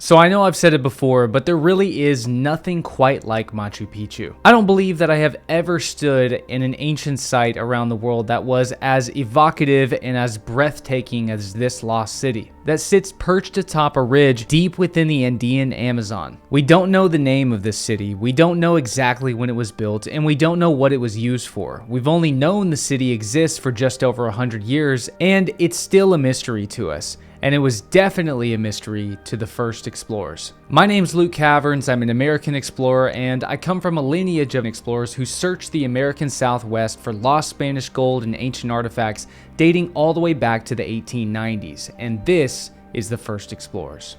So I know I've said it before, but there really is nothing quite like Machu Picchu. I don't believe that I have ever stood in an ancient site around the world that was as evocative and as breathtaking as this lost city that sits perched atop a ridge deep within the Andean Amazon. We don't know the name of this city, we don't know exactly when it was built, and we don't know what it was used for. We've only known the city exists for just over 100 years, and it's still a mystery to us. And it was definitely a mystery to the first explorers. My name's Luke Caverns, I'm an American explorer, and I come from a lineage of explorers who searched the American Southwest for lost Spanish gold and ancient artifacts dating all the way back to the 1890s, and this is the first explorers.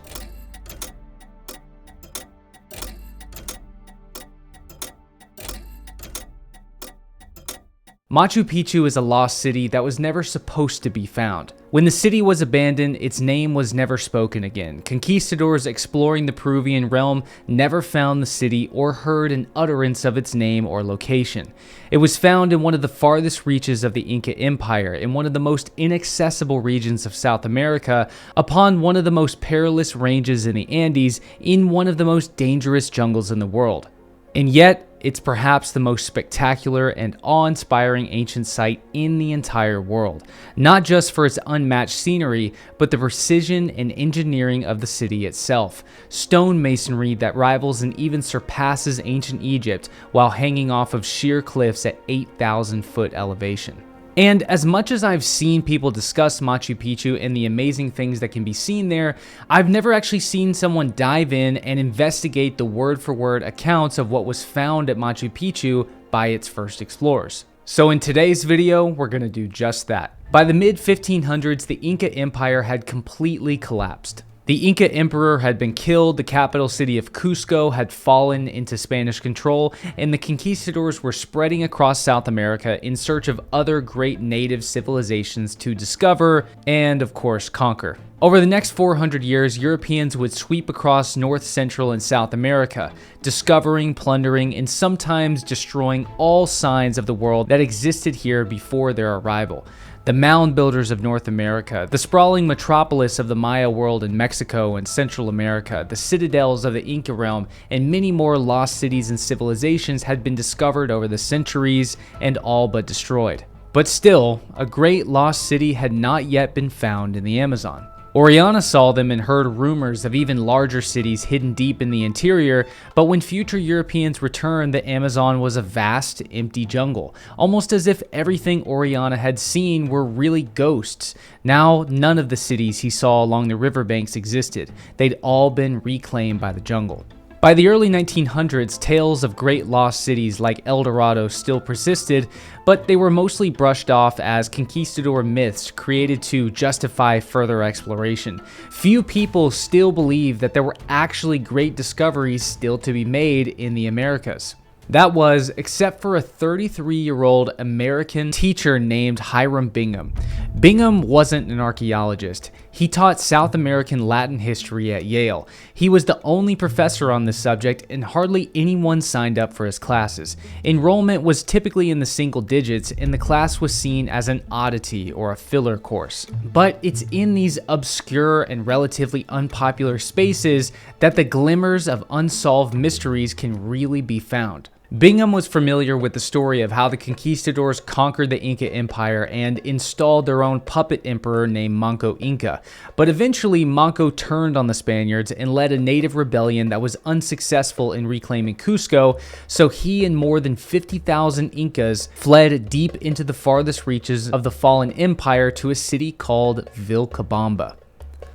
Machu Picchu is a lost city that was never supposed to be found. When the city was abandoned, its name was never spoken again. Conquistadors exploring the Peruvian realm never found the city or heard an utterance of its name or location. It was found in one of the farthest reaches of the Inca Empire, in one of the most inaccessible regions of South America, upon one of the most perilous ranges in the Andes, in one of the most dangerous jungles in the world. And yet, it's perhaps the most spectacular and awe-inspiring ancient site in the entire world, not just for its unmatched scenery, but the precision and engineering of the city itself. Stone masonry that rivals and even surpasses ancient Egypt while hanging off of sheer cliffs at 8,000-foot elevation. And as much as I've seen people discuss Machu Picchu and the amazing things that can be seen there, I've never actually seen someone dive in and investigate the word-for-word accounts of what was found at Machu Picchu by its first explorers. So in today's video, we're going to do just that. By the mid-1500s, the Inca Empire had completely collapsed. The Inca emperor had been killed, the capital city of Cusco had fallen into Spanish control, and the conquistadors were spreading across South America in search of other great native civilizations to discover and, of course, conquer. Over the next 400 years, Europeans would sweep across North, Central, and South America, discovering, plundering, and sometimes destroying all signs of the world that existed here before their arrival. The mound builders of North America, the sprawling metropolis of the Maya world in Mexico and Central America, the citadels of the Inca realm, and many more lost cities and civilizations had been discovered over the centuries and all but destroyed. But still, a great lost city had not yet been found in the Amazon. Huayna saw them and heard rumors of even larger cities hidden deep in the interior, but when future Europeans returned, the Amazon was a vast, empty jungle, almost as if everything Huayna had seen were really ghosts. Now, none of the cities he saw along the riverbanks existed. They'd all been reclaimed by the jungle. By the early 1900s, tales of great lost cities like El Dorado still persisted, but they were mostly brushed off as conquistador myths created to justify further exploration. Few people still believe that there were actually great discoveries still to be made in the Americas. That was, except for a 33-year-old American teacher named Hiram Bingham. Bingham wasn't an archaeologist. He taught South American Latin history at Yale. He was the only professor on this subject, and hardly anyone signed up for his classes. Enrollment was typically in the single digits, and the class was seen as an oddity or a filler course. But it's in these obscure and relatively unpopular spaces that the glimmers of unsolved mysteries can really be found. Bingham was familiar with the story of how the conquistadors conquered the Inca Empire and installed their own puppet emperor named Manco Inca, but eventually Manco turned on the Spaniards and led a native rebellion that was unsuccessful in reclaiming Cusco, so he and more than 50,000 Incas fled deep into the farthest reaches of the fallen empire to a city called Vilcabamba.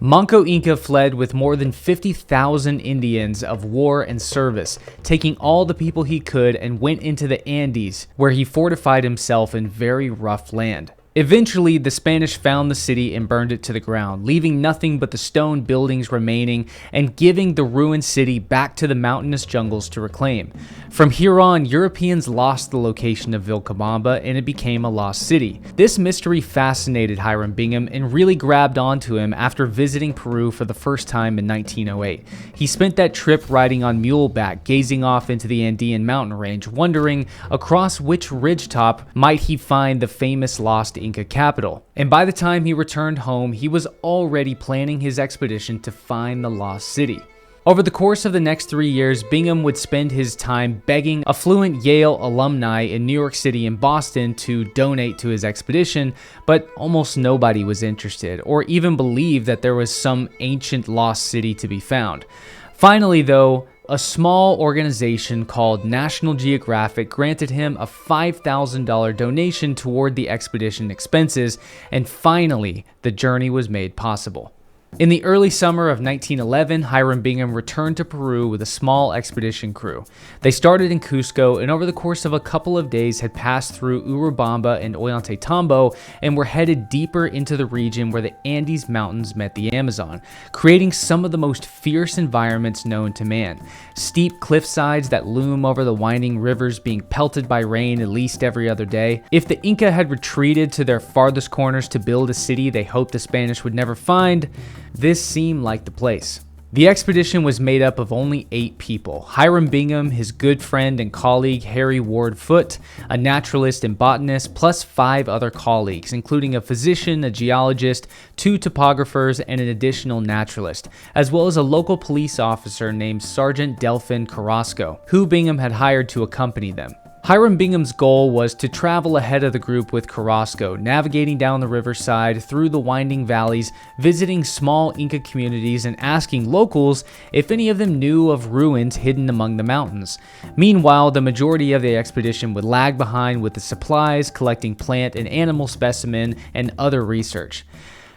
Manco Inca fled with more than 50,000 Indians of war and service, taking all the people he could and went into the Andes, where he fortified himself in very rough land. Eventually, the Spanish found the city and burned it to the ground, leaving nothing but the stone buildings remaining and giving the ruined city back to the mountainous jungles to reclaim. From here on, Europeans lost the location of Vilcabamba and it became a lost city. This mystery fascinated Hiram Bingham and really grabbed onto him after visiting Peru for the first time in 1908. He spent that trip riding on muleback, gazing off into the Andean mountain range, wondering across which ridgetop might he find the famous lost Inca capital. And by the time he returned home, he was already planning his expedition to find the lost city. Over the course of the next 3 years, Bingham would spend his time begging affluent Yale alumni in New York City and Boston to donate to his expedition, but almost nobody was interested or even believed that there was some ancient lost city to be found. Finally, though, a small organization called National Geographic granted him a $5,000 donation toward the expedition expenses, and finally, the journey was made possible. In the early summer of 1911, Hiram Bingham returned to Peru with a small expedition crew. They started in Cusco and over the course of a couple of days had passed through Urubamba and Ollantaytambo and were headed deeper into the region where the Andes Mountains met the Amazon, creating some of the most fierce environments known to man. Steep cliffsides that loom over the winding rivers being pelted by rain at least every other day. If the Inca had retreated to their farthest corners to build a city they hoped the Spanish would never find, this seemed like the place. The expedition was made up of only 8 people: Hiram Bingham, his good friend and colleague Harry Ward Foote, a naturalist and botanist, plus 5 other colleagues, including a physician, a geologist, 2 topographers, and an additional naturalist, as well as a local police officer named Sergeant Delphin Carrasco, who Bingham had hired to accompany them. Hiram Bingham's goal was to travel ahead of the group with Carrasco, navigating down the riverside, through the winding valleys, visiting small Inca communities, and asking locals if any of them knew of ruins hidden among the mountains. Meanwhile, the majority of the expedition would lag behind with the supplies, collecting plant and animal specimen, and other research.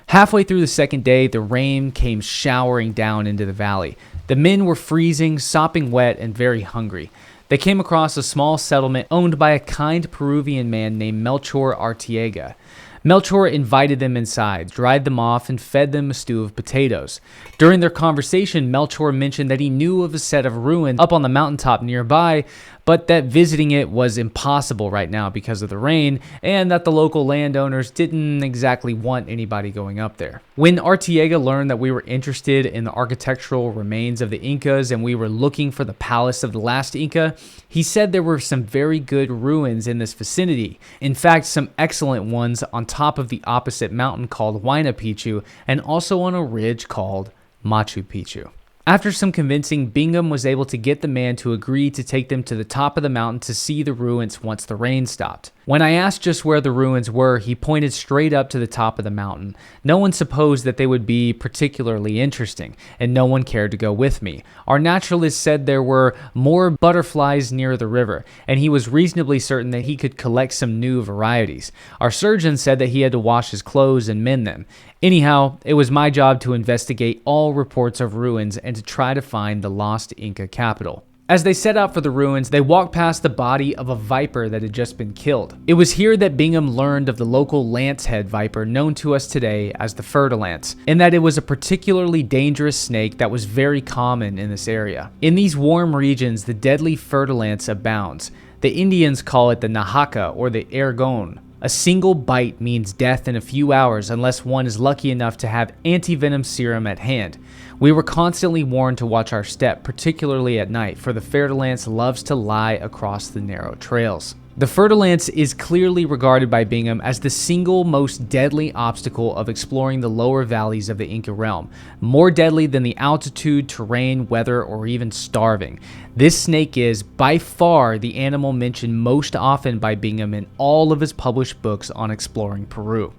Halfway through the second day, the rain came showering down into the valley. The men were freezing, sopping wet, and very hungry. They came across a small settlement owned by a kind Peruvian man named Melchor Artiega. Melchor invited them inside, dried them off, and fed them a stew of potatoes. During their conversation, Melchor mentioned that he knew of a set of ruins up on the mountaintop nearby, but that visiting it was impossible right now because of the rain, and that the local landowners didn't exactly want anybody going up there. When Artiega learned that we were interested in the architectural remains of the Incas and we were looking for the palace of the last Inca, he said there were some very good ruins in this vicinity. In fact, some excellent ones on top of the opposite mountain called Huayna Picchu, and also on a ridge called Machu Picchu. After some convincing, Bingham was able to get the man to agree to take them to the top of the mountain to see the ruins once the rain stopped. When I asked just where the ruins were, he pointed straight up to the top of the mountain. No one supposed that they would be particularly interesting, and no one cared to go with me. Our naturalist said there were more butterflies near the river, and he was reasonably certain that he could collect some new varieties. Our surgeon said that he had to wash his clothes and mend them. Anyhow, it was my job to investigate all reports of ruins and to try to find the lost Inca capital. As they set out for the ruins, they walked past the body of a viper that had just been killed. It was here that Bingham learned of the local lance-head viper known to us today as the fer-de-lance, and that it was a particularly dangerous snake that was very common in this area. In these warm regions, the deadly fer-de-lance abounds. The Indians call it the Nahaka or the Ergon. A single bite means death in a few hours unless one is lucky enough to have anti-venom serum at hand. We were constantly warned to watch our step, particularly at night, for the fer-de-lance loves to lie across the narrow trails. The fer-de-lance is clearly regarded by Bingham as the single most deadly obstacle of exploring the lower valleys of the Inca realm, more deadly than the altitude, terrain, weather, or even starving. This snake is, by far, the animal mentioned most often by Bingham in all of his published books on exploring Peru.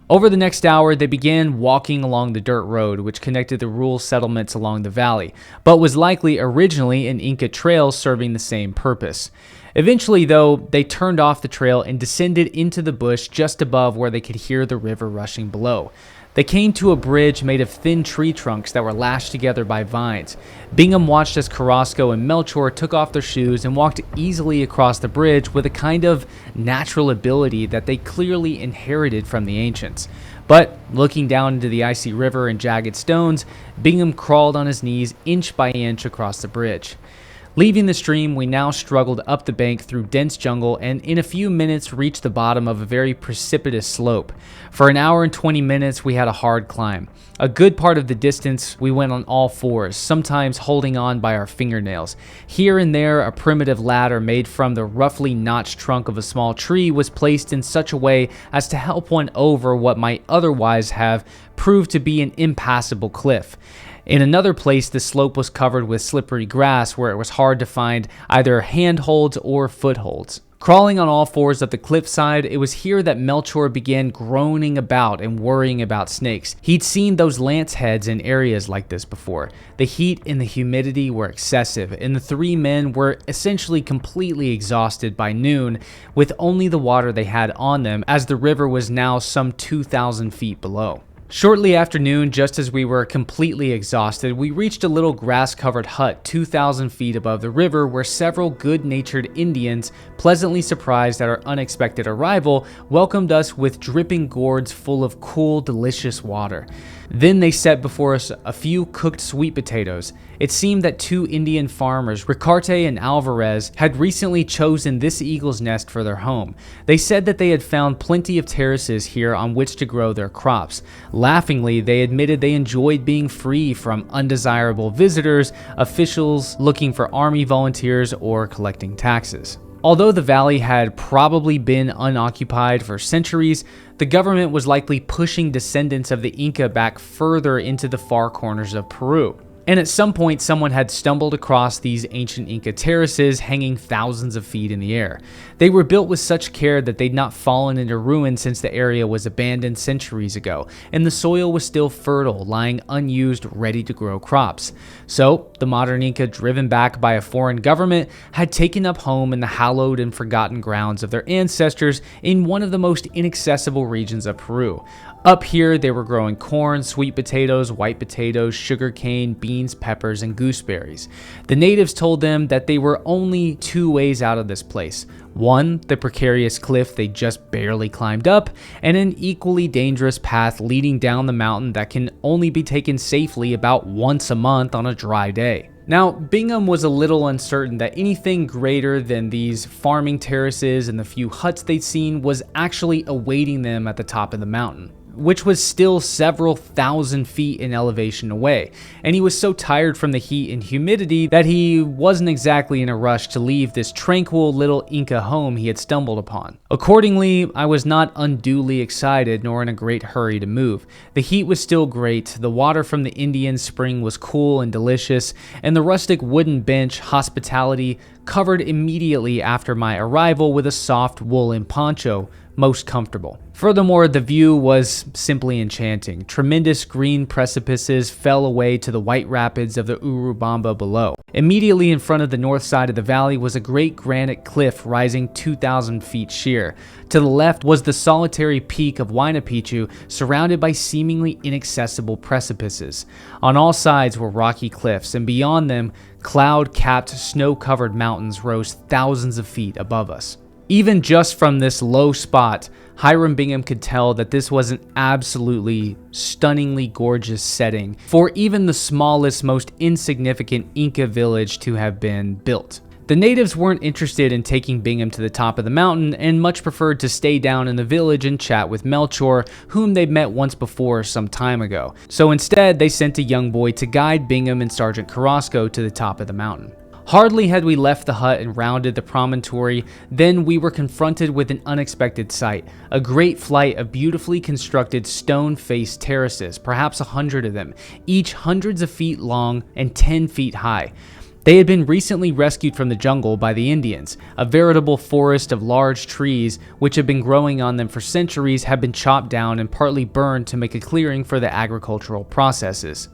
Over the next hour, they began walking along the dirt road which connected the rural settlements along the valley, but was likely originally an Inca trail serving the same purpose. Eventually, though, they turned off the trail and descended into the bush just above where they could hear the river rushing below. They came to a bridge made of thin tree trunks that were lashed together by vines. Bingham watched as Carrasco and Melchor took off their shoes and walked easily across the bridge with a kind of natural ability that they clearly inherited from the ancients. But looking down into the icy river and jagged stones, Bingham crawled on his knees inch by inch across the bridge. Leaving the stream, we now struggled up the bank through dense jungle and in a few minutes reached the bottom of a very precipitous slope. For an hour and 20 minutes, we had a hard climb. A good part of the distance, we went on all fours, sometimes holding on by our fingernails. Here and there, a primitive ladder made from the roughly notched trunk of a small tree was placed in such a way as to help one over what might otherwise have proved to be an impassable cliff. In another place, the slope was covered with slippery grass where it was hard to find either handholds or footholds. Crawling on all fours up the cliffside, it was here that Melchior began groaning about and worrying about snakes. He'd seen those lance heads in areas like this before. The heat and the humidity were excessive, and the three men were essentially completely exhausted by noon, with only the water they had on them, as the river was now some 2,000 feet below. Shortly after noon, just as we were completely exhausted, we reached a little grass-covered hut 2,000 feet above the river where several good-natured Indians, pleasantly surprised at our unexpected arrival, welcomed us with dripping gourds full of cool, delicious water. Then they set before us a few cooked sweet potatoes. It seemed that two Indian farmers, Ricarte and Alvarez, had recently chosen this eagle's nest for their home. They said that they had found plenty of terraces here on which to grow their crops. Laughingly, they admitted they enjoyed being free from undesirable visitors, officials looking for army volunteers, or collecting taxes. Although the valley had probably been unoccupied for centuries, the government was likely pushing descendants of the Inca back further into the far corners of Peru. And at some point, someone had stumbled across these ancient Inca terraces hanging thousands of feet in the air. They were built with such care that they'd not fallen into ruin since the area was abandoned centuries ago, and the soil was still fertile, lying unused, ready to grow crops. So, the modern Inca, driven back by a foreign government, had taken up home in the hallowed and forgotten grounds of their ancestors in one of the most inaccessible regions of Peru. Up here, they were growing corn, sweet potatoes, white potatoes, sugarcane, beans, peppers, and gooseberries. The natives told them that they were only two ways out of this place. One, the precarious cliff they just barely climbed up, and an equally dangerous path leading down the mountain that can only be taken safely about once a month on a dry day. Now, Bingham was a little uncertain that anything greater than these farming terraces and the few huts they'd seen was actually awaiting them at the top of the mountain, which was still several thousand feet in elevation away, and he was so tired from the heat and humidity that he wasn't exactly in a rush to leave this tranquil little Inca home he had stumbled upon. Accordingly, I was not unduly excited nor in a great hurry to move. The heat was still great, the water from the Indian spring was cool and delicious, and the rustic wooden bench hospitality covered immediately after my arrival with a soft woolen poncho, most comfortable. Furthermore, the view was simply enchanting. Tremendous green precipices fell away to the white rapids of the Urubamba below. Immediately in front of the north side of the valley was a great granite cliff rising 2,000 feet sheer. To the left was the solitary peak of Huayna Picchu, surrounded by seemingly inaccessible precipices. On all sides were rocky cliffs, and beyond them, cloud-capped, snow-covered mountains rose thousands of feet above us. Even just from this low spot, Hiram Bingham could tell that this was an absolutely stunningly gorgeous setting for even the smallest, most insignificant Inca village to have been built. The natives weren't interested in taking Bingham to the top of the mountain and much preferred to stay down in the village and chat with Melchior, whom they'd met once before some time ago. So instead, they sent a young boy to guide Bingham and Sergeant Carrasco to the top of the mountain. Hardly had we left the hut and rounded the promontory, then we were confronted with an unexpected sight. A great flight of beautifully constructed stone-faced terraces, perhaps 100 of them, each hundreds of feet long and 10 feet high. They had been recently rescued from the jungle by the Indians. A veritable forest of large trees, which had been growing on them for centuries, had been chopped down and partly burned to make a clearing for the agricultural processes.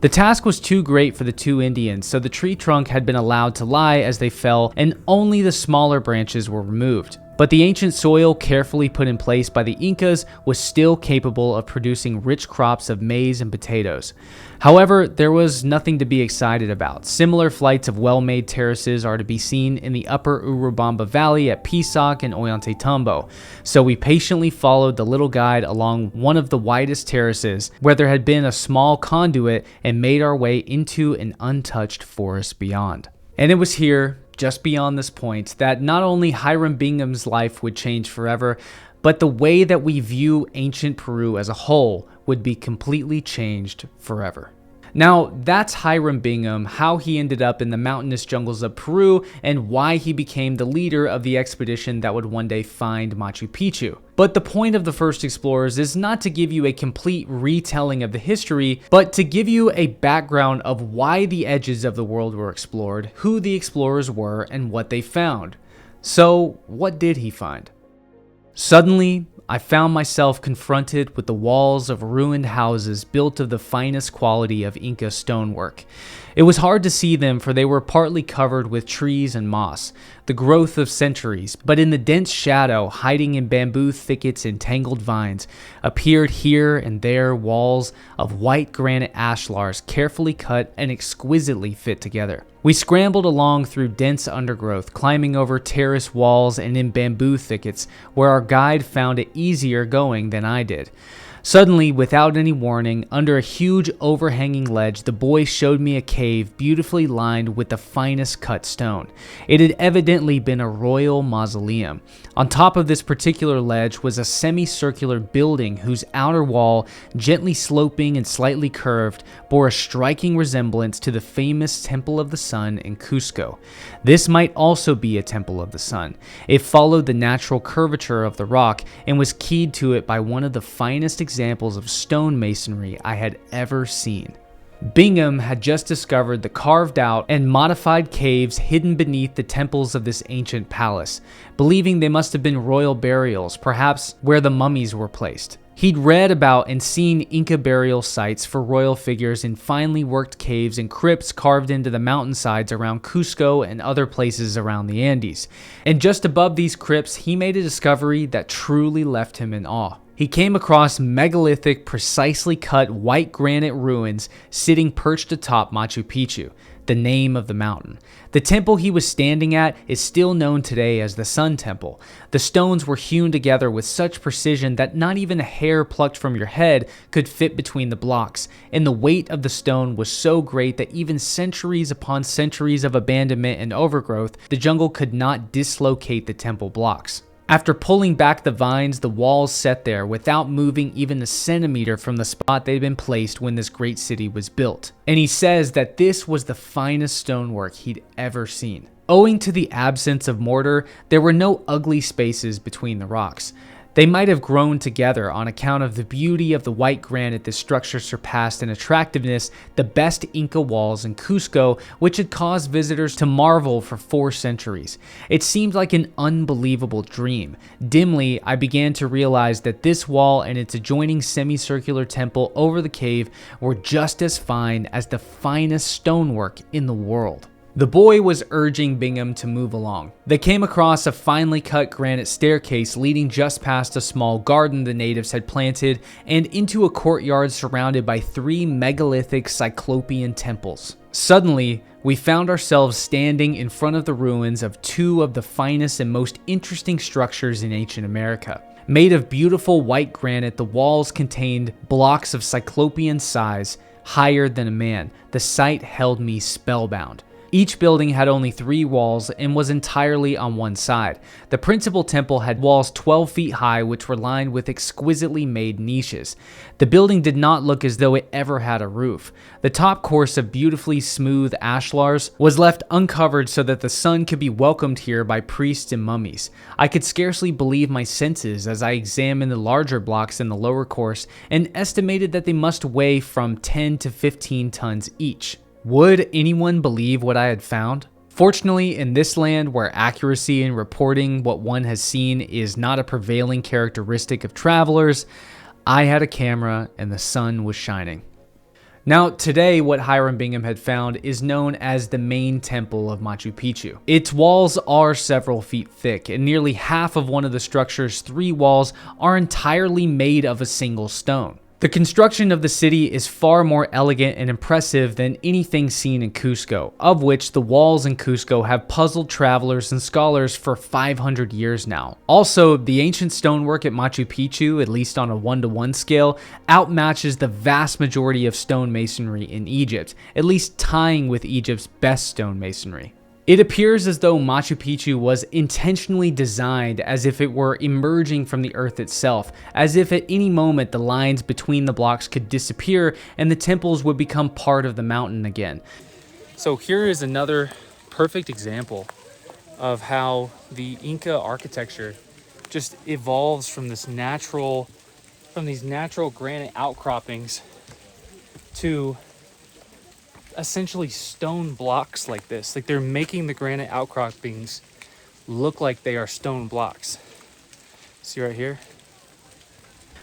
The task was too great for the two Indians, so the tree trunk had been allowed to lie as they fell, and only the smaller branches were removed. But the ancient soil carefully put in place by the Incas was still capable of producing rich crops of maize and potatoes. However, there was nothing to be excited about. Similar flights of well-made terraces are to be seen in the upper Urubamba Valley at Pisac and Ollantaytambo, so we patiently followed the little guide along one of the widest terraces where there had been a small conduit and made our way into an untouched forest beyond. And it was here, just beyond this point, that not only Hiram Bingham's life would change forever, but the way that we view ancient Peru as a whole would be completely changed forever. Now, that's Hiram Bingham, how he ended up in the mountainous jungles of Peru, and why he became the leader of the expedition that would one day find Machu Picchu. But the point of the first explorers is not to give you a complete retelling of the history, but to give you a background of why the edges of the world were explored, who the explorers were, and what they found. So, what did he find? Suddenly, I found myself confronted with the walls of ruined houses built of the finest quality of Inca stonework. It was hard to see them, for they were partly covered with trees and moss, the growth of centuries, but in the dense shadow, hiding in bamboo thickets and tangled vines, appeared here and there walls of white granite ashlars carefully cut and exquisitely fit together. We scrambled along through dense undergrowth, climbing over terrace walls and in bamboo thickets, where our guide found it easier going than I did. Suddenly, without any warning, under a huge overhanging ledge, the boy showed me a cave beautifully lined with the finest cut stone. It had evidently been a royal mausoleum. On top of this particular ledge was a semicircular building whose outer wall, gently sloping and slightly curved, bore a striking resemblance to the famous Temple of the Sun in Cusco. This might also be a Temple of the Sun. It followed the natural curvature of the rock and was keyed to it by one of the finest examples of stone masonry I had ever seen. Bingham had just discovered the carved out and modified caves hidden beneath the temples of this ancient palace, believing they must have been royal burials, perhaps where the mummies were placed. He'd read about and seen Inca burial sites for royal figures in finely worked caves and crypts carved into the mountainsides around Cusco and other places around the Andes. And just above these crypts, he made a discovery that truly left him in awe. He came across megalithic, precisely cut white granite ruins sitting perched atop Machu Picchu, the name of the mountain. The temple he was standing at is still known today as the Sun Temple. The stones were hewn together with such precision that not even a hair plucked from your head could fit between the blocks, and the weight of the stone was so great that even centuries upon centuries of abandonment and overgrowth, the jungle could not dislocate the temple blocks. After pulling back the vines, the walls sat there without moving even a centimeter from the spot they'd been placed when this great city was built. And he says that this was the finest stonework he'd ever seen. Owing to the absence of mortar, there were no ugly spaces between the rocks. They might have grown together on account of the beauty of the white granite. This structure surpassed in attractiveness the best Inca walls in Cusco, which had caused visitors to marvel for 4 centuries. It seemed like an unbelievable dream. Dimly, I began to realize that this wall and its adjoining semicircular temple over the cave were just as fine as the finest stonework in the world. The boy was urging Bingham to move along. They came across a finely cut granite staircase leading just past a small garden the natives had planted and into a courtyard surrounded by 3 megalithic cyclopean temples. Suddenly, we found ourselves standing in front of the ruins of 2 of the finest and most interesting structures in ancient America. Made of beautiful white granite, the walls contained blocks of cyclopean size, higher than a man. The sight held me spellbound. Each building had only 3 walls and was entirely on one side. The principal temple had walls 12 feet high, which were lined with exquisitely made niches. The building did not look as though it ever had a roof. The top course of beautifully smooth ashlars was left uncovered so that the sun could be welcomed here by priests and mummies. I could scarcely believe my senses as I examined the larger blocks in the lower course and estimated that they must weigh from 10 to 15 tons each. Would anyone believe what I had found? Fortunately, in this land where accuracy in reporting what one has seen is not a prevailing characteristic of travelers, I had a camera and the sun was shining. Now, today, what Hiram Bingham had found is known as the main temple of Machu Picchu. Its walls are several feet thick, and nearly half of one of the structure's 3 walls are entirely made of a single stone. The construction of the city is far more elegant and impressive than anything seen in Cusco, of which the walls in Cusco have puzzled travelers and scholars for 500 years now. Also, the ancient stonework at Machu Picchu, at least on a 1-to-1 scale, outmatches the vast majority of stone masonry in Egypt, at least tying with Egypt's best stone masonry. It appears as though Machu Picchu was intentionally designed as if it were emerging from the earth itself, as if at any moment the lines between the blocks could disappear and the temples would become part of the mountain again. So here is another perfect example of how the Inca architecture just evolves from these natural granite outcroppings to essentially stone blocks like this. Like they're making the granite outcroppings look like they are stone blocks. See right here?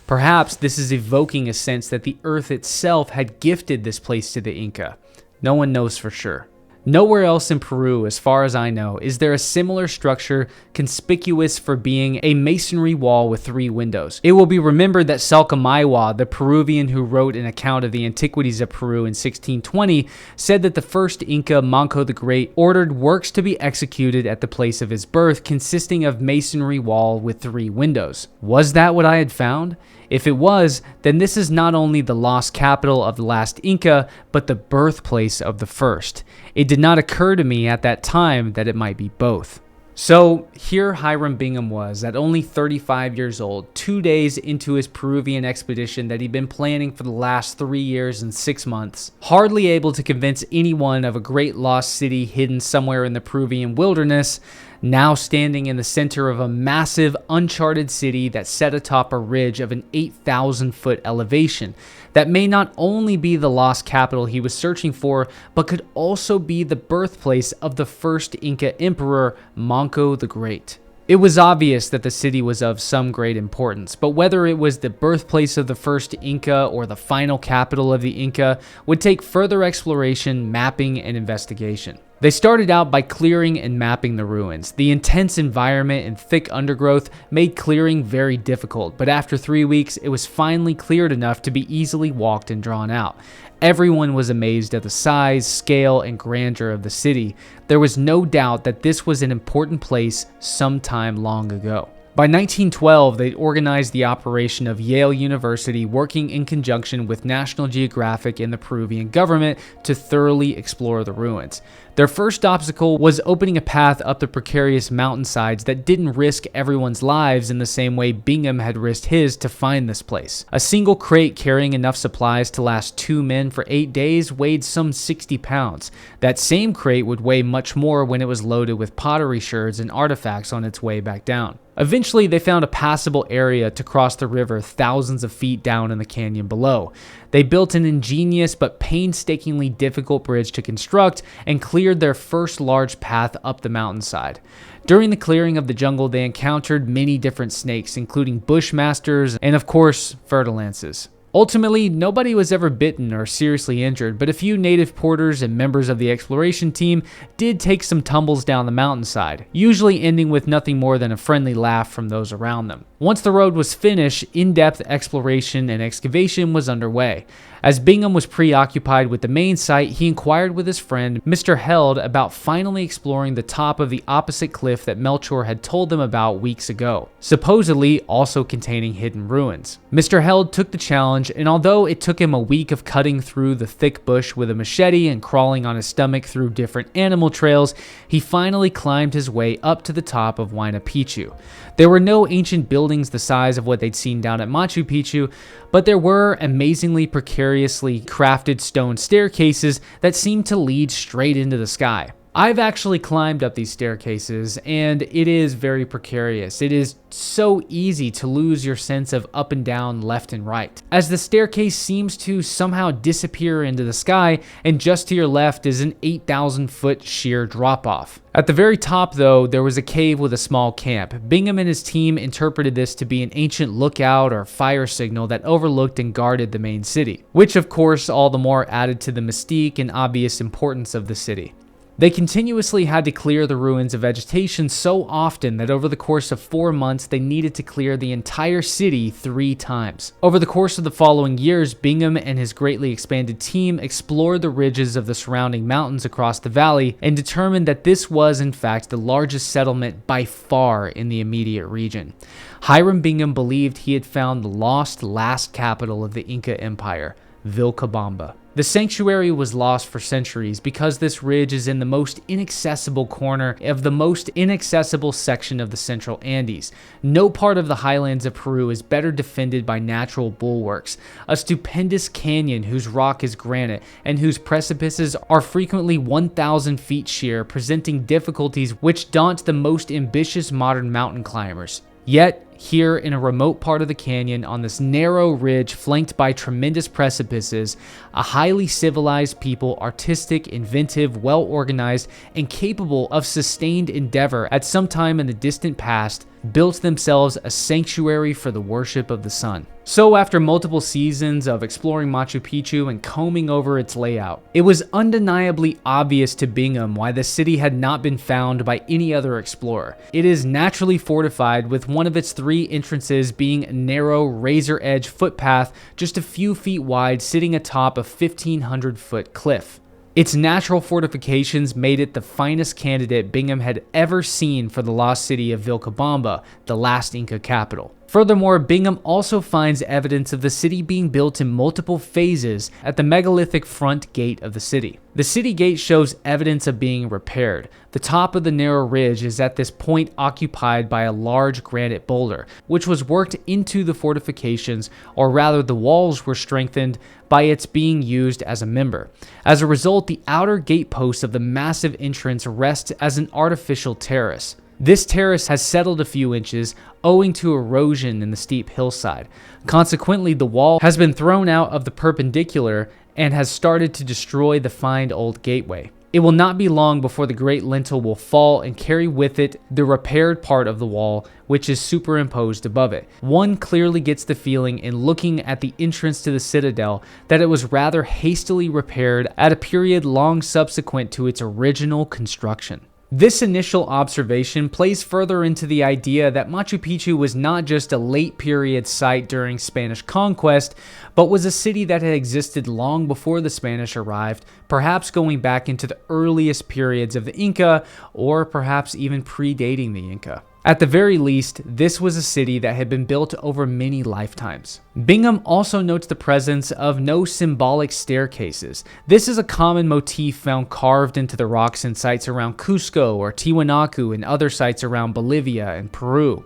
Perhaps this is evoking a sense that the earth itself had gifted this place to the Inca. No one knows for sure. Nowhere else in Peru, as far as I know, is there a similar structure conspicuous for being a masonry wall with 3 windows. It will be remembered that Salcamaywa, the Peruvian who wrote an account of the antiquities of Peru in 1620, said that the first Inca, Manco the Great, ordered works to be executed at the place of his birth consisting of masonry wall with 3 windows. Was that what I had found? If it was, then this is not only the lost capital of the last Inca, but the birthplace of the first. It did not occur to me at that time that it might be both. So here Hiram Bingham was, at only 35 years old, 2 days into his Peruvian expedition that he'd been planning for the last 3 years and 6 months, hardly able to convince anyone of a great lost city hidden somewhere in the Peruvian wilderness, now standing in the center of a massive uncharted city that sat atop a ridge of an 8,000-foot elevation that may not only be the lost capital he was searching for, but could also be the birthplace of the first Inca emperor, Manco the Great. It was obvious that the city was of some great importance, but whether it was the birthplace of the first Inca or the final capital of the Inca would take further exploration, mapping, and investigation. They started out by clearing and mapping the ruins. The intense environment and thick undergrowth made clearing very difficult, but after 3 weeks, it was finally cleared enough to be easily walked and drawn out. Everyone was amazed at the size, scale, and grandeur of the city. There was no doubt that this was an important place sometime long ago. By 1912, they'd organized the operation of Yale University, working in conjunction with National Geographic and the Peruvian government to thoroughly explore the ruins. Their first obstacle was opening a path up the precarious mountainsides that didn't risk everyone's lives in the same way Bingham had risked his to find this place. A single crate carrying enough supplies to last 2 men for 8 days weighed some 60 pounds. That same crate would weigh much more when it was loaded with pottery sherds and artifacts on its way back down. Eventually, they found a passable area to cross the river thousands of feet down in the canyon below. They built an ingenious but painstakingly difficult bridge to construct and cleared their first large path up the mountainside. During the clearing of the jungle, they encountered many different snakes, including bushmasters and, of course, fertilances. Ultimately, nobody was ever bitten or seriously injured, but a few native porters and members of the exploration team did take some tumbles down the mountainside, usually ending with nothing more than a friendly laugh from those around them. Once the road was finished, in-depth exploration and excavation was underway. As Bingham was preoccupied with the main site, he inquired with his friend, Mr. Held, about finally exploring the top of the opposite cliff that Melchor had told them about weeks ago, supposedly also containing hidden ruins. Mr. Held took the challenge, and although it took him a week of cutting through the thick bush with a machete and crawling on his stomach through different animal trails, he finally climbed his way up to the top of Huayna Picchu. There were no ancient buildings the size of what they'd seen down at Machu Picchu, but there were amazingly precariously crafted stone staircases that seemed to lead straight into the sky. I've actually climbed up these staircases, and it is very precarious. It is so easy to lose your sense of up and down, left and right, as the staircase seems to somehow disappear into the sky, and just to your left is an 8,000-foot sheer drop-off. At the very top, though, there was a cave with a small camp. Bingham and his team interpreted this to be an ancient lookout or fire signal that overlooked and guarded the main city, which of course all the more added to the mystique and obvious importance of the city. They continuously had to clear the ruins of vegetation so often that over the course of 4 months, they needed to clear the entire city 3 times. Over the course of the following years, Bingham and his greatly expanded team explored the ridges of the surrounding mountains across the valley and determined that this was, in fact, the largest settlement by far in the immediate region. Hiram Bingham believed he had found the lost last capital of the Inca Empire. Vilcabamba. The sanctuary was lost for centuries because this ridge is in the most inaccessible corner of the most inaccessible section of the Central Andes. No part of the highlands of Peru is better defended by natural bulwarks. A stupendous canyon whose rock is granite and whose precipices are frequently 1,000 feet sheer, presenting difficulties which daunt the most ambitious modern mountain climbers. Yet, here in a remote part of the canyon, on this narrow ridge flanked by tremendous precipices, a highly civilized people, artistic, inventive, well-organized, and capable of sustained endeavor at some time in the distant past, built themselves a sanctuary for the worship of the sun. So after multiple seasons of exploring Machu Picchu and combing over its layout, it was undeniably obvious to Bingham why the city had not been found by any other explorer. It is naturally fortified, with one of its 3 entrances being a narrow, razor-edge footpath just a few feet wide sitting atop a 1,500-foot cliff. Its natural fortifications made it the finest candidate Bingham had ever seen for the lost city of Vilcabamba, the last Inca capital. Furthermore, Bingham also finds evidence of the city being built in multiple phases at the megalithic front gate of the city. The city gate shows evidence of being repaired. The top of the narrow ridge is at this point occupied by a large granite boulder, which was worked into the fortifications, or rather the walls were strengthened by its being used as a member. As a result, the outer gatepost of the massive entrance rests as an artificial terrace. This terrace has settled a few inches owing to erosion in the steep hillside. Consequently, the wall has been thrown out of the perpendicular and has started to destroy the fine old gateway. It will not be long before the great lintel will fall and carry with it the repaired part of the wall, which is superimposed above it. One clearly gets the feeling in looking at the entrance to the citadel that it was rather hastily repaired at a period long subsequent to its original construction. This initial observation plays further into the idea that Machu Picchu was not just a late period site during Spanish conquest, but was a city that had existed long before the Spanish arrived, perhaps going back into the earliest periods of the Inca, or perhaps even predating the Inca. At the very least, this was a city that had been built over many lifetimes. Bingham also notes the presence of no symbolic staircases. This is a common motif found carved into the rocks in sites around Cusco or Tiwanaku and other sites around Bolivia and Peru.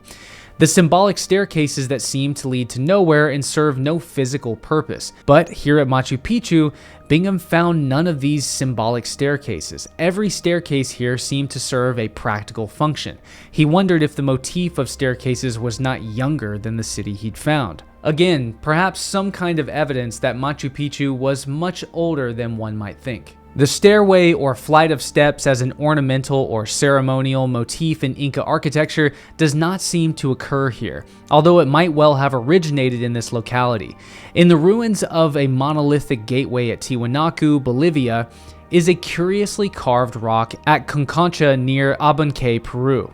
The symbolic staircases that seem to lead to nowhere and serve no physical purpose. But here at Machu Picchu, Bingham found none of these symbolic staircases. Every staircase here seemed to serve a practical function. He wondered if the motif of staircases was not younger than the city he'd found. Again, perhaps some kind of evidence that Machu Picchu was much older than one might think. The stairway or flight of steps as an ornamental or ceremonial motif in Inca architecture does not seem to occur here, although it might well have originated in this locality. In the ruins of a monolithic gateway at Tiwanaku, Bolivia, is a curiously carved rock at Conconcha near Abancay, Peru,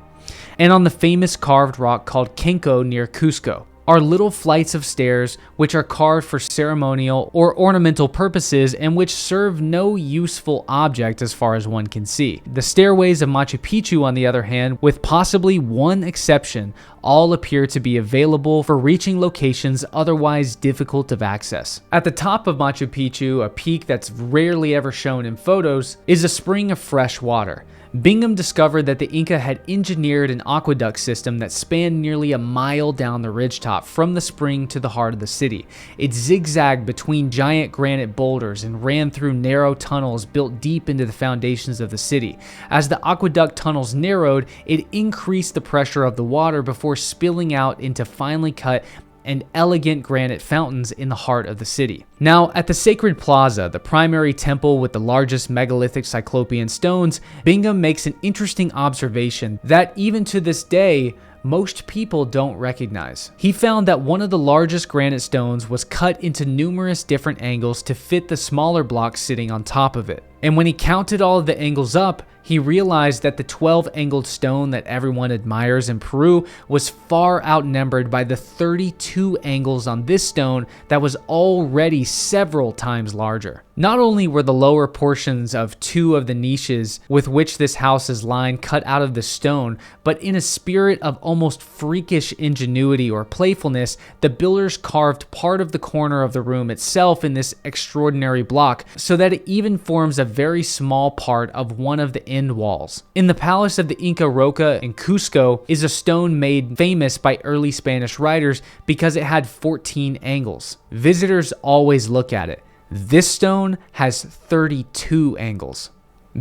and on the famous carved rock called Kenko near Cusco are little flights of stairs which are carved for ceremonial or ornamental purposes and which serve no useful object as far as one can see. The stairways of Machu Picchu, on the other hand, with possibly one exception, all appear to be available for reaching locations otherwise difficult of access. At the top of Machu Picchu, a peak that's rarely ever shown in photos, is a spring of fresh water. Bingham discovered that the Inca had engineered an aqueduct system that spanned nearly a mile down the ridgetop from the spring to the heart of the city. It zigzagged between giant granite boulders and ran through narrow tunnels built deep into the foundations of the city. As the aqueduct tunnels narrowed, it increased the pressure of the water before spilling out into finely cut and elegant granite fountains in the heart of the city. Now, at the Sacred Plaza, the primary temple with the largest megalithic cyclopean stones, Bingham makes an interesting observation that even to this day, most people don't recognize. He found that one of the largest granite stones was cut into numerous different angles to fit the smaller blocks sitting on top of it. And when he counted all of the angles up, he realized that the 12-angled stone that everyone admires in Peru was far outnumbered by the 32 angles on this stone that was already several times larger. Not only were the lower portions of 2 of the niches with which this house is lined cut out of the stone, but in a spirit of almost freakish ingenuity or playfulness, the builders carved part of the corner of the room itself in this extraordinary block so that it even forms a very small part of one of the end walls. In the palace of the Inca Roca in Cusco is a stone made famous by early Spanish writers because it had 14 angles. Visitors always look at it. This stone has 32 angles.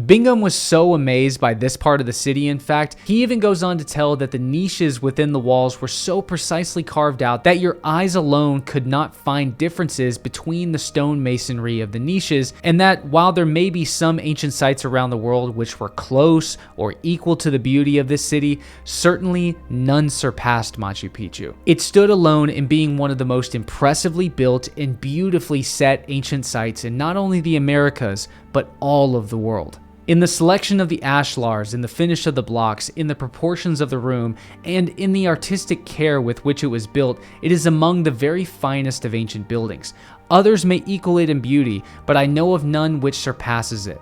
Bingham was so amazed by this part of the city, in fact, he even goes on to tell that the niches within the walls were so precisely carved out that your eyes alone could not find differences between the stone masonry of the niches, and that while there may be some ancient sites around the world which were close or equal to the beauty of this city, certainly none surpassed Machu Picchu. It stood alone in being one of the most impressively built and beautifully set ancient sites in not only the Americas, but all of the world. In the selection of the ashlars, in the finish of the blocks, in the proportions of the room, and in the artistic care with which it was built, it is among the very finest of ancient buildings. Others may equal it in beauty, but I know of none which surpasses it.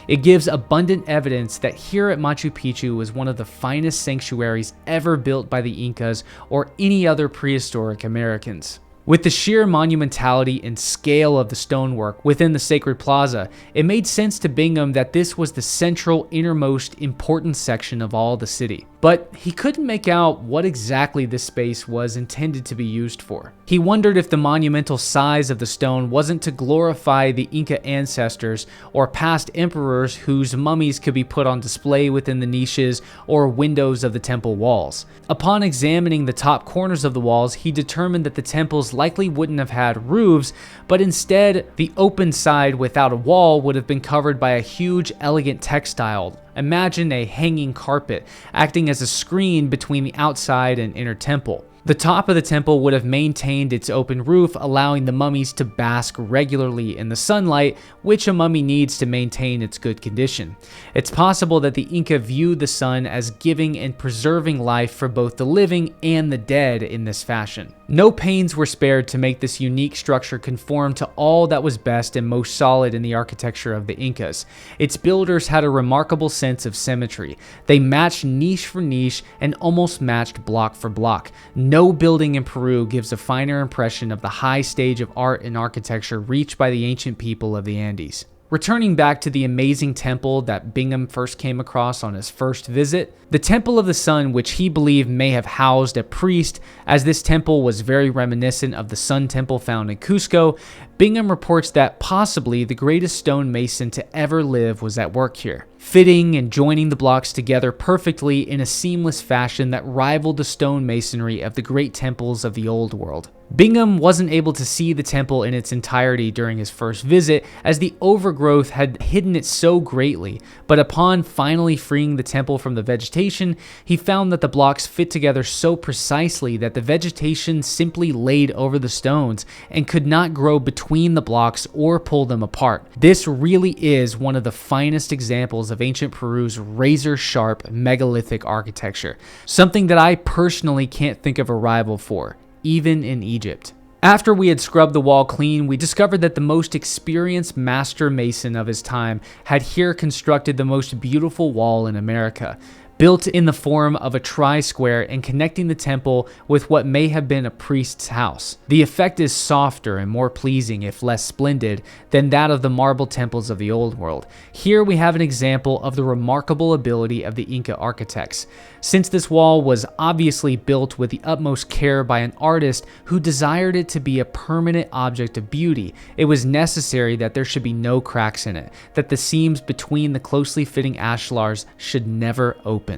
It gives abundant evidence that here at Machu Picchu was one of the finest sanctuaries ever built by the Incas or any other prehistoric Americans. With the sheer monumentality and scale of the stonework within the sacred plaza, it made sense to Bingham that this was the central, innermost, important section of all the city. But he couldn't make out what exactly this space was intended to be used for. He wondered if the monumental size of the stone wasn't to glorify the Inca ancestors or past emperors whose mummies could be put on display within the niches or windows of the temple walls. Upon examining the top corners of the walls, he determined that the temples likely wouldn't have had roofs, but instead the open side without a wall would have been covered by a huge, elegant textile. Imagine a hanging carpet acting as a screen between the outside and inner temple. The top of the temple would have maintained its open roof, allowing the mummies to bask regularly in the sunlight, which a mummy needs to maintain its good condition. It's possible that the Inca viewed the sun as giving and preserving life for both the living and the dead in this fashion. No pains were spared to make this unique structure conform to all that was best and most solid in the architecture of the Incas. Its builders had a remarkable sense of symmetry. They matched niche for niche and almost matched block for block. No building in Peru gives a finer impression of the high stage of art and architecture reached by the ancient people of the Andes. Returning back to the amazing temple that Bingham first came across on his first visit, the Temple of the Sun, which he believed may have housed a priest, as this temple was very reminiscent of the Sun Temple found in Cusco, Bingham reports that possibly the greatest stonemason to ever live was at work here, fitting and joining the blocks together perfectly in a seamless fashion that rivaled the stonemasonry of the great temples of the Old World. Bingham wasn't able to see the temple in its entirety during his first visit, as the overgrowth had hidden it so greatly, but upon finally freeing the temple from the vegetation, he found that the blocks fit together so precisely that the vegetation simply laid over the stones and could not grow between the blocks or pull them apart. This really is one of the finest examples of ancient Peru's razor-sharp megalithic architecture, something that I personally can't think of a rival for, even in Egypt. After we had scrubbed the wall clean, we discovered that the most experienced master mason of his time had here constructed the most beautiful wall in America, built in the form of a tri-square and connecting the temple with what may have been a priest's house. The effect is softer and more pleasing, if less splendid, than that of the marble temples of the Old World. Here we have an example of the remarkable ability of the Inca architects. Since this wall was obviously built with the utmost care by an artist who desired it to be a permanent object of beauty, it was necessary that there should be no cracks in it, that the seams between the closely fitting ashlars should never open.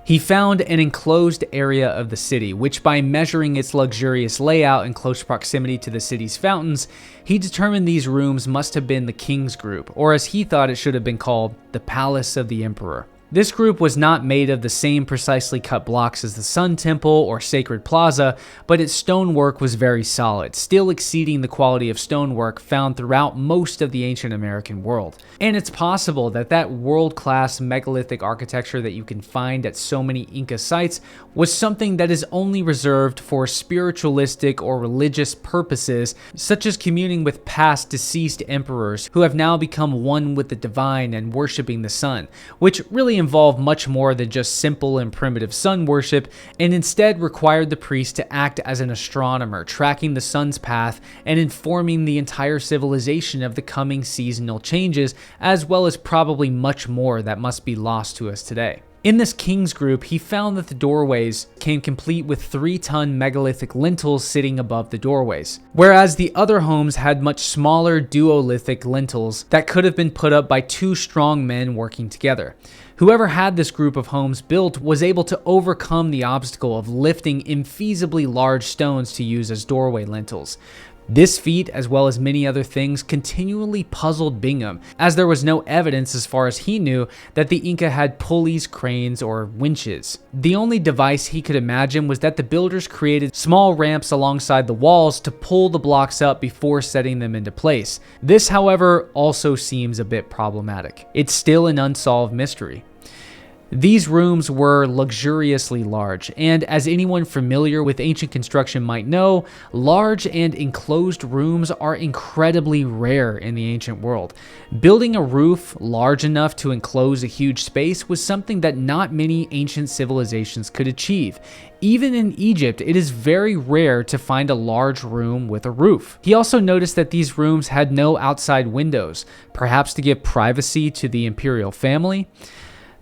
He found an enclosed area of the city, which by measuring its luxurious layout in close proximity to the city's fountains, he determined these rooms must have been the king's group, or as he thought it should have been called, the Palace of the Emperor. This group was not made of the same precisely cut blocks as the Sun Temple or Sacred Plaza, but its stonework was very solid, still exceeding the quality of stonework found throughout most of the ancient American world. And it's possible that that world-class megalithic architecture that you can find at so many Inca sites was something that is only reserved for spiritualistic or religious purposes, such as communing with past deceased emperors who have now become one with the divine and worshiping the sun, which really involved much more than just simple and primitive sun worship, and instead required the priest to act as an astronomer, tracking the sun's path and informing the entire civilization of the coming seasonal changes, as well as probably much more that must be lost to us today. In this king's group, he found that the doorways came complete with 3-ton megalithic lintels sitting above the doorways, whereas the other homes had much smaller duolithic lintels that could have been put up by 2 strong men working together. Whoever had this group of homes built was able to overcome the obstacle of lifting infeasibly large stones to use as doorway lintels. This feat, as well as many other things, continually puzzled Bingham, as there was no evidence, as far as he knew, that the Inca had pulleys, cranes, or winches. The only device he could imagine was that the builders created small ramps alongside the walls to pull the blocks up before setting them into place. This, however, also seems a bit problematic. It's still an unsolved mystery. These rooms were luxuriously large, and as anyone familiar with ancient construction might know, large and enclosed rooms are incredibly rare in the ancient world. Building a roof large enough to enclose a huge space was something that not many ancient civilizations could achieve. Even in Egypt, it is very rare to find a large room with a roof. He also noticed that these rooms had no outside windows, perhaps to give privacy to the imperial family.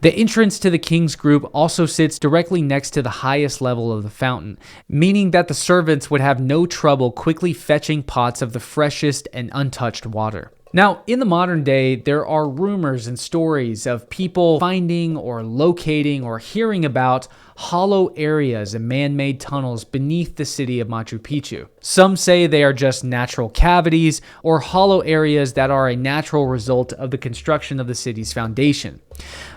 The entrance to the king's group also sits directly next to the highest level of the fountain, meaning that the servants would have no trouble quickly fetching pots of the freshest and untouched water. Now, in the modern day, there are rumors and stories of people finding or locating or hearing about hollow areas and man-made tunnels beneath the city of Machu Picchu. Some say they are just natural cavities or hollow areas that are a natural result of the construction of the city's foundation.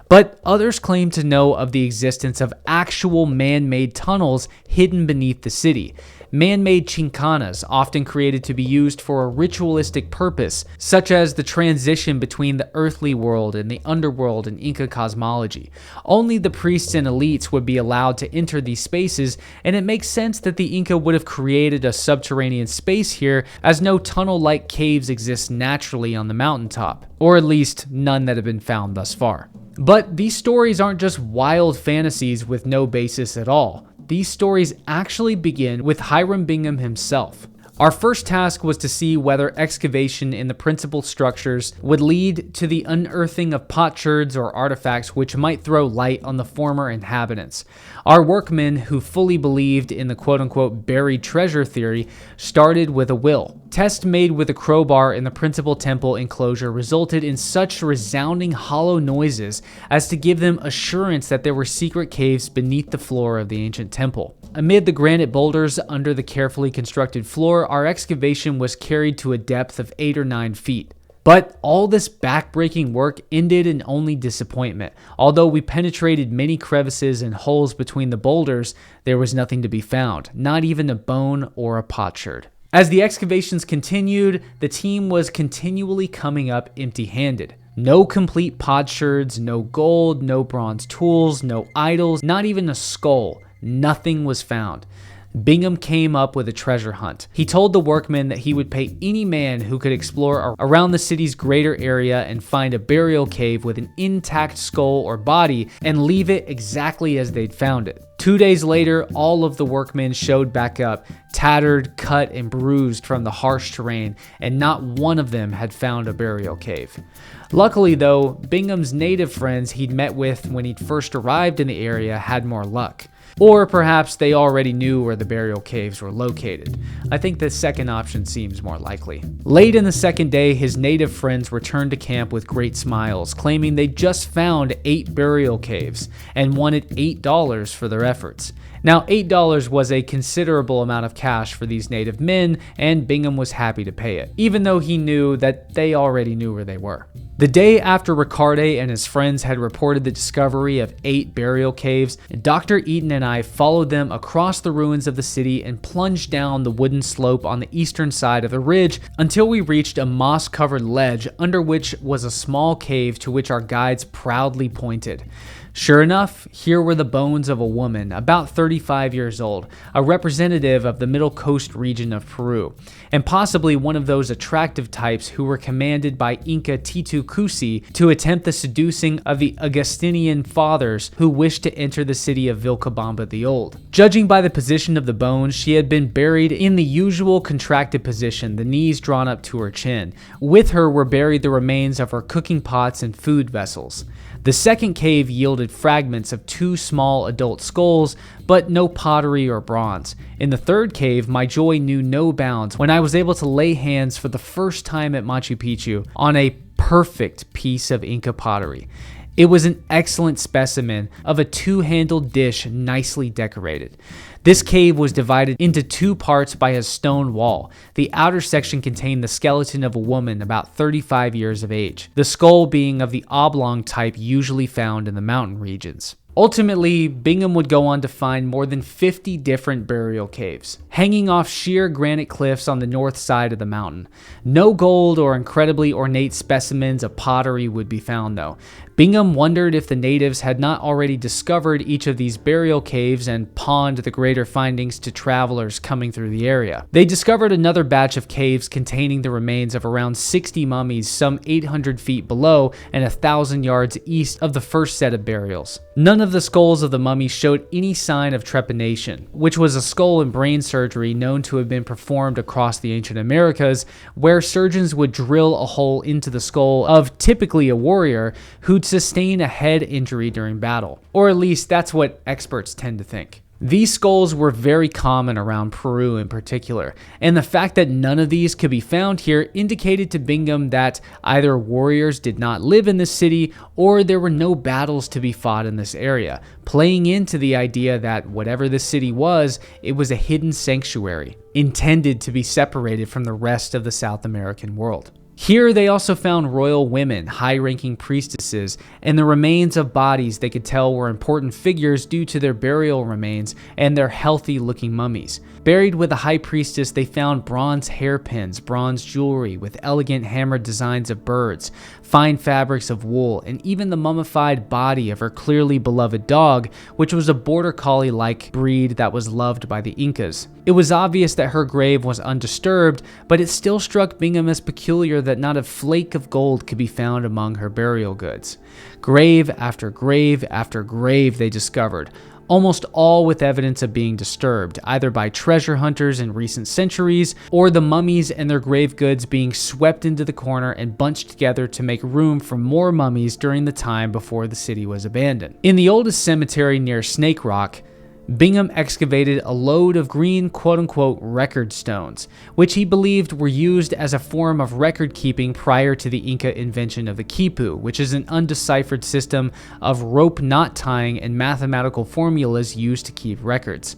But others claim to know of the existence of actual man-made tunnels hidden beneath the city. Man-made chincanas, often created to be used for a ritualistic purpose, such as the transition between the earthly world and the underworld in Inca cosmology. Only the priests and elites would be allowed to enter these spaces, and it makes sense that the Inca would have created a subterranean space here, as no tunnel-like caves exist naturally on the mountaintop, or at least none that have been found thus far. But these stories aren't just wild fantasies with no basis at all. These stories actually begin with Hiram Bingham himself. Our first task was to see whether excavation in the principal structures would lead to the unearthing of potsherds or artifacts which might throw light on the former inhabitants. Our workmen, who fully believed in the quote-unquote buried treasure theory, started with a will. Tests made with a crowbar in the principal temple enclosure resulted in such resounding hollow noises as to give them assurance that there were secret caves beneath the floor of the ancient temple. Amid the granite boulders under the carefully constructed floor, our excavation was carried to a depth of 8 or 9 feet. But all this back-breaking work ended in only disappointment. Although we penetrated many crevices and holes between the boulders, there was nothing to be found, not even a bone or a potsherd. As the excavations continued, the team was continually coming up empty-handed. No complete potsherds, no gold, no bronze tools, no idols, not even a skull. Nothing was found. Bingham came up with a treasure hunt. He told the workmen that he would pay any man who could explore around the city's greater area and find a burial cave with an intact skull or body and leave it exactly as they'd found it. 2 days later, all of the workmen showed back up, tattered, cut, and bruised from the harsh terrain, and not one of them had found a burial cave. Luckily though, Bingham's native friends he'd met with when he'd first arrived in the area had more luck. Or perhaps they already knew where the burial caves were located. I think the second option seems more likely. Late in the second day, his native friends returned to camp with great smiles, claiming they'd just found 8 burial caves and wanted $8 for their efforts. Now, $8 was a considerable amount of cash for these native men, and Bingham was happy to pay it, even though he knew that they already knew where they were. The day after Riccarde and his friends had reported the discovery of 8 burial caves, Dr. Eaton and I followed them across the ruins of the city and plunged down the wooden slope on the eastern side of the ridge until we reached a moss-covered ledge under which was a small cave to which our guides proudly pointed. Sure enough, here were the bones of a woman, about 35 years old, a representative of the middle coast region of Peru, and possibly one of those attractive types who were commanded by Inca Titu Cusi to attempt the seducing of the Augustinian fathers who wished to enter the city of Vilcabamba the Old. Judging by the position of the bones, she had been buried in the usual contracted position, the knees drawn up to her chin. With her were buried the remains of her cooking pots and food vessels. The second cave yielded fragments of 2 small adult skulls, but no pottery or bronze. In the third cave, my joy knew no bounds when I was able to lay hands for the first time at Machu Picchu on a perfect piece of Inca pottery. It was an excellent specimen of a 2-handled dish nicely decorated. This cave was divided into 2 parts by a stone wall. The outer section contained the skeleton of a woman about 35 years of age, the skull being of the oblong type usually found in the mountain regions. Ultimately, Bingham would go on to find more than 50 different burial caves, hanging off sheer granite cliffs on the north side of the mountain. No gold or incredibly ornate specimens of pottery would be found though. Bingham wondered if the natives had not already discovered each of these burial caves and pawned the greater findings to travelers coming through the area. They discovered another batch of caves containing the remains of around 60 mummies some 800 feet below and 1,000 yards east of the first set of burials. None of the skulls of the mummies showed any sign of trepanation, which was a skull and brain surgery known to have been performed across the ancient Americas, where surgeons would drill a hole into the skull of typically a warrior who'd sustain a head injury during battle. Or at least that's what experts tend to think. These skulls were very common around Peru in particular, and the fact that none of these could be found here indicated to Bingham that either warriors did not live in this city or there were no battles to be fought in this area, playing into the idea that whatever this city was, it was a hidden sanctuary, intended to be separated from the rest of the South American world. Here they also found royal women, high-ranking priestesses, and the remains of bodies they could tell were important figures due to their burial remains and their healthy-looking mummies. Buried with the high priestess, they found bronze hairpins, bronze jewelry with elegant hammered designs of birds, fine fabrics of wool, and even the mummified body of her clearly beloved dog, which was a border collie-like breed that was loved by the Incas. It was obvious that her grave was undisturbed, but it still struck Bingham as peculiar that not a flake of gold could be found among her burial goods. Grave after grave after grave they discovered, almost all with evidence of being disturbed, either by treasure hunters in recent centuries, or the mummies and their grave goods being swept into the corner and bunched together to make room for more mummies during the time before the city was abandoned. In the oldest cemetery near Snake Rock, Bingham excavated a load of green quote-unquote record stones, which he believed were used as a form of record keeping prior to the Inca invention of the quipu, which is an undeciphered system of rope knot tying and mathematical formulas used to keep records.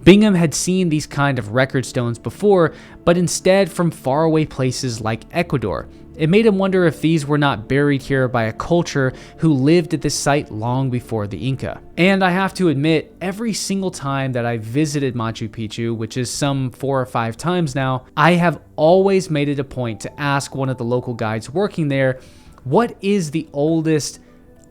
Bingham had seen these kind of record stones before, but instead from faraway places like Ecuador. It made him wonder if these were not buried here by a culture who lived at this site long before the Inca. And I have to admit, every single time that I visited Machu Picchu, which is some 4 or 5 times now, I have always made it a point to ask one of the local guides working there, what is the oldest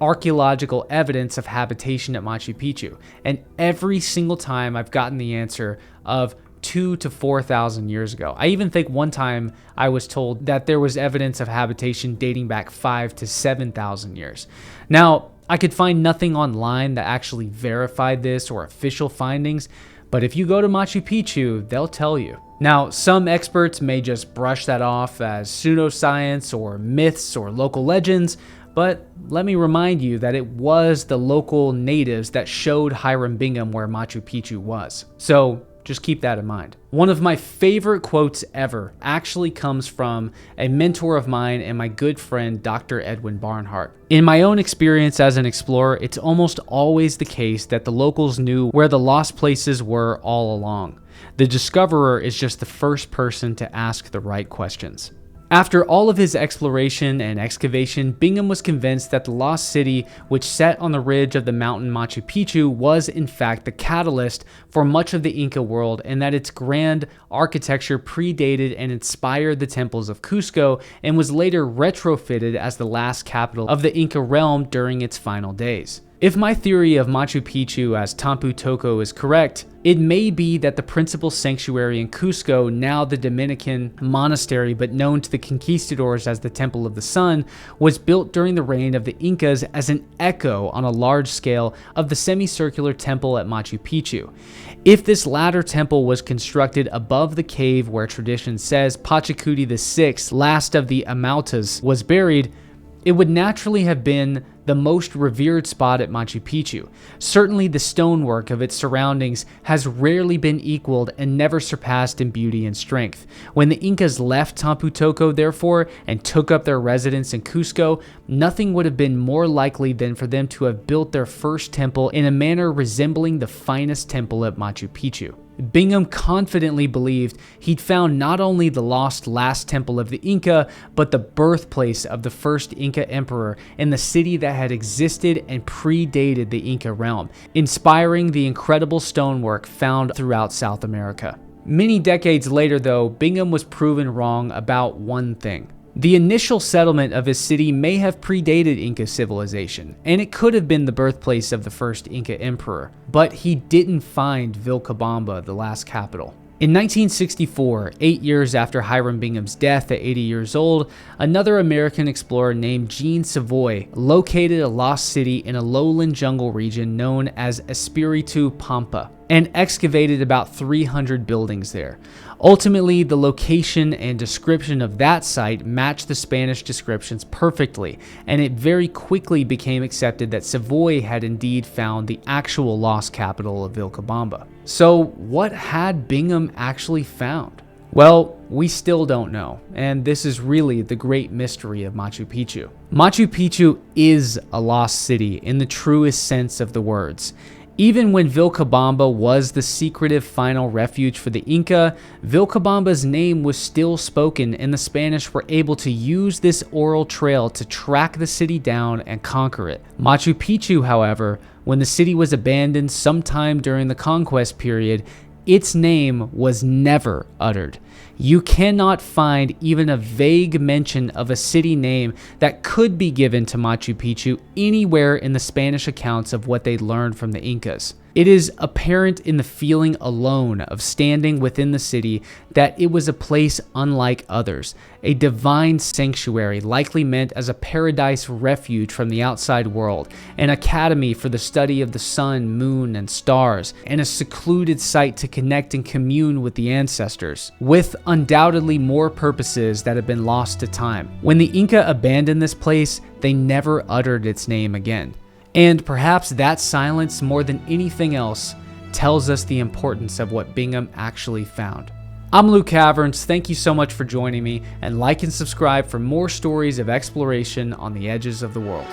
archaeological evidence of habitation at Machu Picchu? And every single time I've gotten the answer of 2,000 to 4,000 years ago. I even think one time I was told that there was evidence of habitation dating back 5,000 to 7,000 years. Now, I could find nothing online that actually verified this or official findings, but if you go to Machu Picchu, they'll tell you. Now, some experts may just brush that off as pseudoscience or myths or local legends, but let me remind you that it was the local natives that showed Hiram Bingham where Machu Picchu was. So just keep that in mind. One of my favorite quotes ever actually comes from a mentor of mine and my good friend, Dr. Edwin Barnhart. In my own experience as an explorer, it's almost always the case that the locals knew where the lost places were all along. The discoverer is just the first person to ask the right questions. After all of his exploration and excavation, Bingham was convinced that the lost city, which sat on the ridge of the mountain Machu Picchu, was in fact the catalyst for much of the Inca world, and that its grand architecture predated and inspired the temples of Cusco and was later retrofitted as the last capital of the Inca realm during its final days. If my theory of Machu Picchu as Tampu Tocco is correct, it may be that the principal sanctuary in Cusco, now the Dominican monastery but known to the conquistadors as the Temple of the Sun, was built during the reign of the Incas as an echo on a large scale of the semicircular temple at Machu Picchu. If this latter temple was constructed above the cave where tradition says Pachacuti VI, last of the Amautas, was buried, it would naturally have been the most revered spot at Machu Picchu. Certainly the stonework of its surroundings has rarely been equaled and never surpassed in beauty and strength. When the Incas left Tampu Tocco, therefore, and took up their residence in Cusco, nothing would have been more likely than for them to have built their first temple in a manner resembling the finest temple at Machu Picchu. Bingham confidently believed he'd found not only the lost last temple of the Inca, but the birthplace of the first Inca emperor and the city that had existed and predated the Inca realm, inspiring the incredible stonework found throughout South America. Many decades later, though, Bingham was proven wrong about one thing. The initial settlement of his city may have predated Inca civilization, and it could have been the birthplace of the first Inca emperor, but he didn't find Vilcabamba, the last capital. In 1964, 8 years after Hiram Bingham's death at 80 years old, another American explorer named Jean Savoy located a lost city in a lowland jungle region known as Espiritu Pampa and excavated about 300 buildings there. Ultimately, the location and description of that site matched the Spanish descriptions perfectly, and it very quickly became accepted that Savoy had indeed found the actual lost capital of Vilcabamba. So, what had Bingham actually found? Well, we still don't know, and this is really the great mystery of Machu Picchu. Machu Picchu is a lost city in the truest sense of the words. Even when Vilcabamba was the secretive final refuge for the Inca, Vilcabamba's name was still spoken, and the Spanish were able to use this oral trail to track the city down and conquer it. Machu Picchu, however, when the city was abandoned sometime during the conquest period, its name was never uttered. You cannot find even a vague mention of a city name that could be given to Machu Picchu anywhere in the Spanish accounts of what they learned from the Incas. It is apparent in the feeling alone of standing within the city that it was a place unlike others, a divine sanctuary likely meant as a paradise refuge from the outside world, an academy for the study of the sun, moon, and stars, and a secluded site to connect and commune with the ancestors, with undoubtedly more purposes that have been lost to time. When the Inca abandoned this place, they never uttered its name again. And perhaps that silence, more than anything else, tells us the importance of what Bingham actually found. I'm Luke Caverns. Thank you so much for joining me, and like and subscribe for more stories of exploration on the edges of the world.